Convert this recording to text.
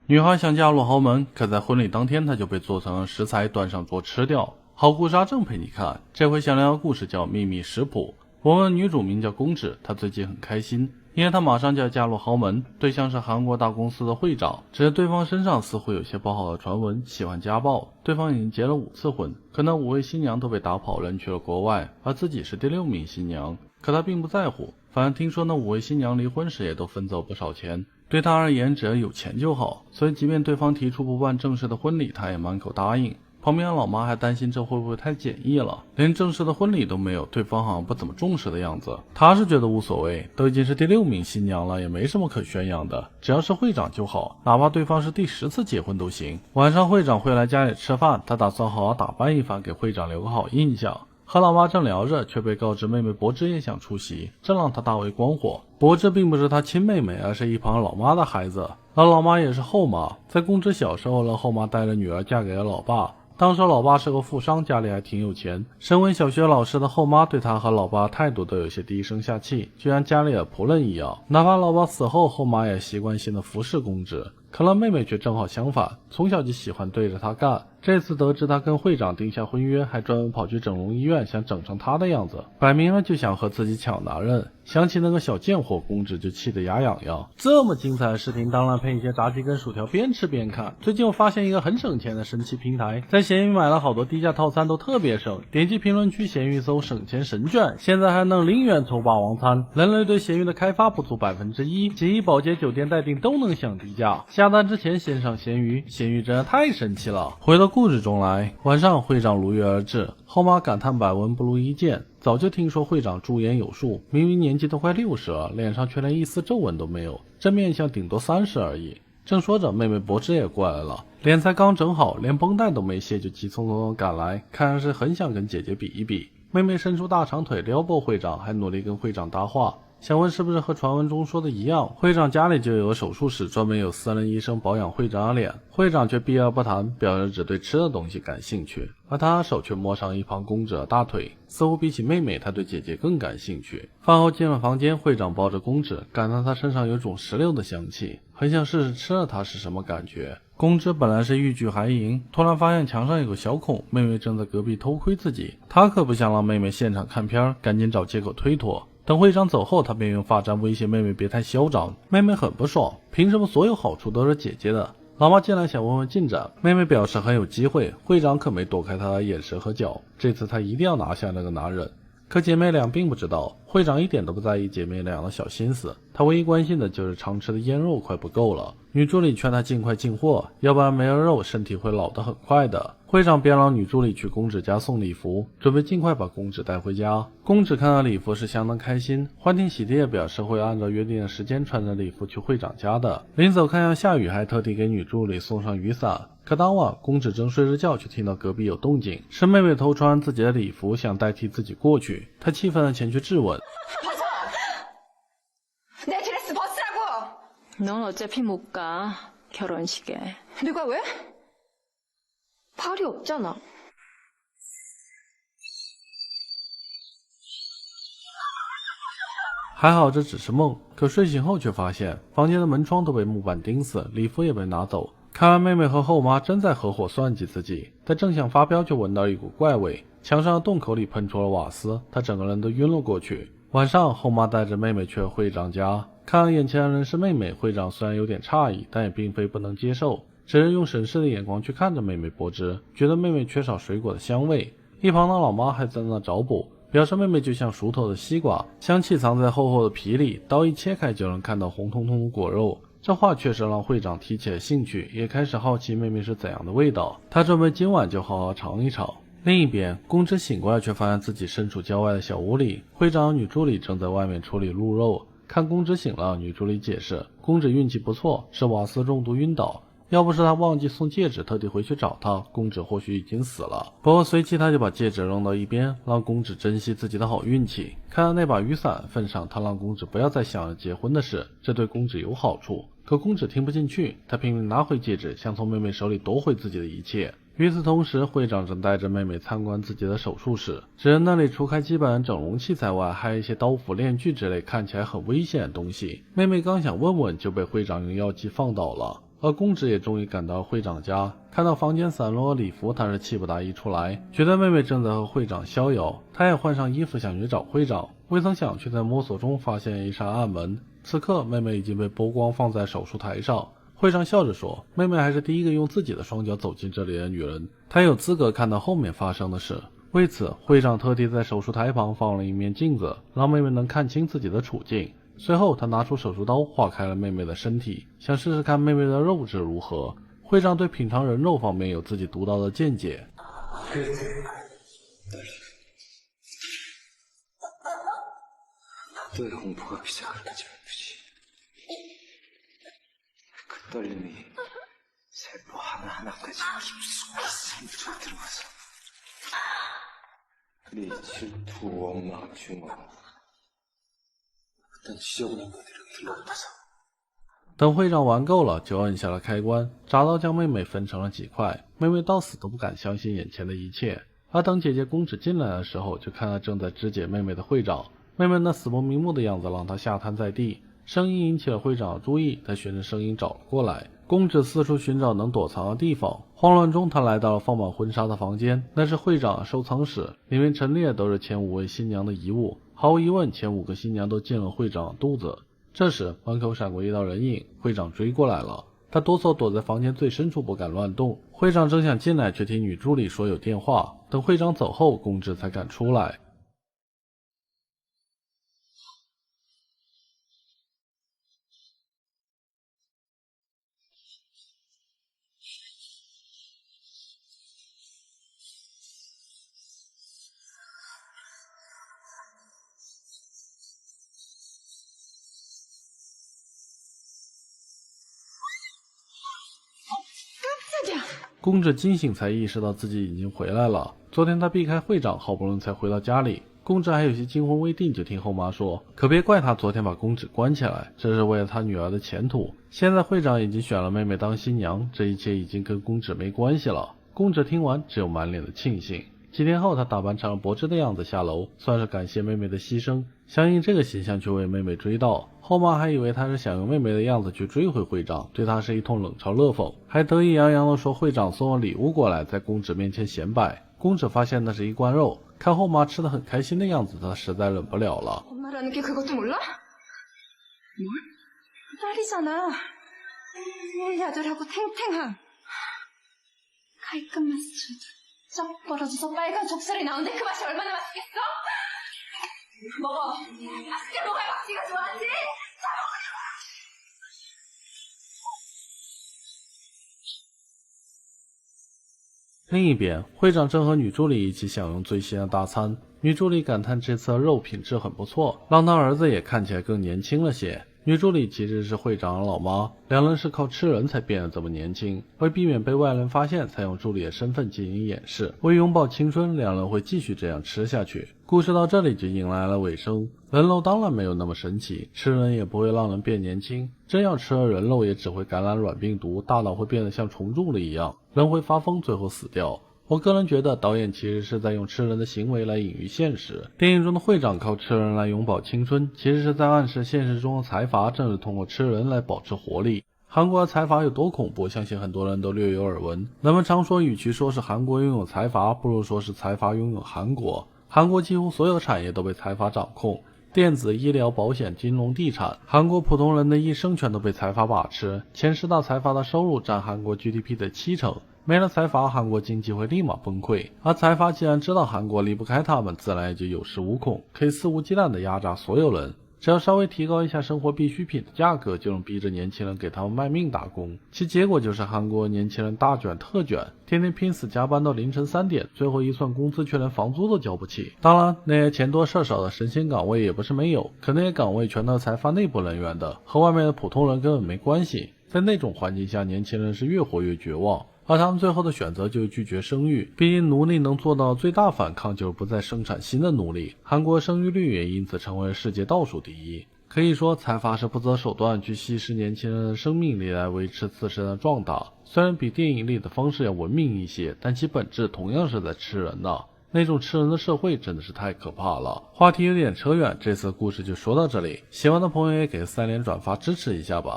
女孩想嫁入豪门，可在婚礼当天她就被做成了食材端上桌吃掉。好故事阿正陪你看，这回想聊的故事叫秘密食谱。我们女主名叫公子，她最近很开心，因为她马上就要嫁入豪门，对象是韩国大公司的会长。只是对方身上似乎有些不好的传闻，喜欢家暴。对方已经结了5次婚，可那5位新娘都被打跑扔去了国外，而自己是第6名新娘。可他并不在乎，反正听说那5位新娘离婚时也都分走不少钱，对他而言只要有钱就好，所以即便对方提出不办正式的婚礼，他也满口答应。旁边的老妈还担心这会不会太简易了，连正式的婚礼都没有，对方好像不怎么重视的样子。他是觉得无所谓，都已经是第6名新娘了，也没什么可宣扬的，只要是会长就好，哪怕对方是第10次结婚都行。晚上会长会来家里吃饭，他打算好好打扮一番，给会长留个好印象。和老妈正聊着，却被告知妹妹柏芝也想出席，这让他大为光火。柏芝并不是他亲妹妹，而是一旁老妈的孩子，而老妈也是后妈。在公子小时候，让后妈带着女儿嫁给了老爸，当时老爸是个富商，家里还挺有钱。身为小学老师的后妈对他和老爸态度都有些低声下气，就像家里的仆人一样。哪怕老爸死后，后妈也习惯性的服侍公子。可能妹妹却正好相反，从小就喜欢对着他干。这次得知他跟会长定下婚约，还专门跑去整容医院，想整成他的样子，摆明了就想和自己抢男人。想起那个小贱货，公子就气得牙痒痒。这么精彩的视频，当然配一些炸鸡跟薯条，边吃边看。最近我发现一个很省钱的神奇平台，在闲鱼买了好多低价套餐，都特别省。点击评论区闲鱼搜省钱神券，现在还能0元抽霸王餐。人类对闲鱼的开发不足1%，洗衣保洁酒店待定都能享低价。下单之前先上闲鱼，闲鱼真的太神奇了。回到故事中来，晚上会长如约而至，后妈感叹百闻不如一见。早就听说会长驻颜有术，明明年纪都快60了，脸上却连一丝皱纹都没有，这面相顶多30而已。正说着，妹妹柏芝也过来了，脸才刚整好，连绷带都没卸就急匆匆地赶来，看上是很想跟姐姐比一比。妹妹伸出大长腿撩拨会长，还努力跟会长搭话，想问是不是和传闻中说的一样，会长家里就有个手术室，专门有私人医生保养会长的脸。会长却避而不谈，表示只对吃的东西感兴趣，而他手却摸上一旁公子的大腿，似乎比起妹妹，他对姐姐更感兴趣。饭后进了房间，会长抱着公子，感到他身上有种石榴的香气，很想试试吃了它是什么感觉。公子本来是欲拒还迎，突然发现墙上有个小孔，妹妹正在隔壁偷窥自己，他可不想让妹妹现场看片，赶紧找借口推脱。等会长走后，他便用发簪威胁妹妹别太嚣张。妹妹很不爽，凭什么所有好处都是姐姐的？老妈进来想问问进展，妹妹表示很有机会，会长可没躲开她的眼神和脚，这次她一定要拿下那个男人。可姐妹俩并不知道，会长一点都不在意姐妹俩的小心思，他唯一关心的就是常吃的腌肉快不够了。女助理劝他尽快进货，要不然没了肉身体会老得很快的。会长便让女助理去公子家送礼服，准备尽快把公子带回家。公子看到礼服是相当开心，欢天喜地地表示会按照约定的时间穿着礼服去会长家的。临走看要下雨，还特地给女助理送上雨伞。可当晚公子正睡着觉，却听到隔壁有动静，是妹妹偷穿自己的礼服，想代替自己过去。他气愤地前去质问，넌 어차피 못 가, 결혼식에. 내가 왜? 발이 없잖아. 还好这只是梦，可睡醒后却发现房间的门窗都被木板钉死，礼服也被拿走。看来妹妹和后妈真在合伙算计自己。他正想发飙，就闻到一股怪味，墙上的洞口里喷出了瓦斯，他整个人都晕了过去。晚上后妈带着妹妹去了会长家，看到眼前的人是妹妹，会长虽然有点诧异，但也并非不能接受，只是用审视的眼光去看着妹妹柏芝，觉得妹妹缺少水果的香味。一旁的老妈还在那找补，表示妹妹就像熟透的西瓜，香气藏在厚厚的皮里，刀一切开就能看到红彤彤的果肉。这话确实让会长提起了兴趣，也开始好奇妹妹是怎样的味道，他准备今晚就好好尝一尝。另一边，公子醒过来，却发现自己身处郊外的小屋里，会长和女助理正在外面处理鹿肉。看公子醒了，女助理解释，公子运气不错，是瓦斯中毒晕倒，要不是他忘记送戒指，特地回去找他，公子或许已经死了。不过随即他就把戒指扔到一边，让公子珍惜自己的好运气。看到那把雨伞份上，他让公子不要再想着结婚的事，这对公子有好处。可公子听不进去，他拼命拿回戒指，想从妹妹手里夺回自己的一切。与此同时，会长正带着妹妹参观自己的手术室，只是那里除开基本的整容器材外，还有一些刀斧、链锯之类看起来很危险的东西。妹妹刚想问问，就被会长用药剂放倒了。而公子也终于赶到会长家，看到房间散落礼服，他是气不打一处来，觉得妹妹正在和会长逍遥，他也换上衣服想去找会长，未曾想却在摸索中发现一扇暗门。此刻妹妹已经被剥光放在手术台上，会长笑着说，妹妹还是第一个用自己的双脚走进这里的女人，她有资格看到后面发生的事。为此，会长特地在手术台旁放了一面镜子，让妹妹能看清自己的处境。随后他拿出手术刀划开了妹妹的身体，想试试看妹妹的肉质如何。会长对品尝人肉方面有自己独到的见解。等会长玩够了，就摁下了开关，铡刀将妹妹分成了几块。妹妹到死都不敢相信眼前的一切。而等姐姐公子进来的时候，就看到正在肢解妹妹的会长。妹妹那死不瞑目的样子让他吓瘫在地，声音引起了会长的注意，他循着声音找了过来。公子四处寻找能躲藏的地方，慌乱中他来到了放满婚纱的房间，那是会长的收藏室，里面陈列的都是前5位新娘的遗物。毫无疑问，前5个新娘都进了会长的肚子。这时门口闪过一道人影，会长追过来了，他哆嗦躲在房间最深处不敢乱动。会长正想进来，却听女助理说有电话，等会长走后，公子才敢出来。公子惊醒才意识到自己已经回来了。昨天他避开会长，好不容易才回到家里。公子还有些惊魂未定，就听后妈说，可别怪他昨天把公子关起来，这是为了他女儿的前途。现在会长已经选了妹妹当新娘，这一切已经跟公子没关系了。公子听完只有满脸的庆幸。几天后，他打扮成了柏芝的样子下楼，算是感谢妹妹的牺牲，想以这个形象去为妹妹追悼。后妈还以为他是想用妹妹的样子去追回会长，对他是一通冷嘲热讽，还得意洋洋地说会长送了礼物过来，在公子面前显摆。公子发现那是一罐肉，看后妈吃得很开心的样子，他实在忍不了了。 엄마라는 게 그것도 몰라? 뭘? 딸이잖아. 야들하고 탱탱한. 깔끔한 스튜드. 쩍 벌어져서 빨간 족살이 나오는데 그 맛이 얼마나 맛있겠어? 먹어. 맛있게 먹어야 막지가 좋아하지. 다 먹으려고. 另一边，会长正和女助理一起享用最新的大餐。女助理感叹这次的肉品质很不错，让她儿子也看起来更年轻了些。女助理其实是会长的老妈，两人是靠吃人才变得这么年轻。为避免被外人发现，才用助理的身份进行掩饰。为拥抱青春，两人会继续这样吃下去。故事到这里就迎来了尾声。人肉当然没有那么神奇，吃人也不会让人变年轻。真要吃了人肉，也只会感染软病毒，大脑会变得像虫蛀了一样，人会发疯，最后死掉。我个人觉得导演其实是在用吃人的行为来隐喻现实。电影中的会长靠吃人来永葆青春，其实是在暗示现实中的财阀正是通过吃人来保持活力。韩国的财阀有多恐怖，相信很多人都略有耳闻。人们常说，与其说是韩国拥有财阀，不如说是财阀拥有韩国。韩国几乎所有产业都被财阀掌控，电子、医疗、保险、金融、地产，韩国普通人的一生全都被财阀把持。前10大财阀的收入占韩国 GDP 的70%。没了财阀，韩国经济会立马崩溃。而财阀既然知道韩国离不开他们，自然也就有恃无恐，可以肆无忌惮地压榨所有人。只要稍微提高一下生活必需品的价格，就能逼着年轻人给他们卖命打工。其结果就是韩国年轻人大卷特卷，天天拼死加班到凌晨3点，最后一算工资却连房租都交不起。当然，那些钱多事少的神仙岗位也不是没有，可那些岗位全都是财阀内部人员的，和外面的普通人根本没关系。在那种环境下，年轻人是越活越绝望。而他们最后的选择就是拒绝生育，毕竟奴隶能做到最大反抗就是不再生产新的奴隶。韩国生育率也因此成为世界倒数第一。可以说，财阀是不择手段去稀释年轻人的生命力来维持自身的壮大。虽然比电影里的方式要文明一些，但其本质同样是在吃人的。那种吃人的社会真的是太可怕了。话题有点扯远，这次故事就说到这里，喜欢的朋友也给3连转发支持一下吧。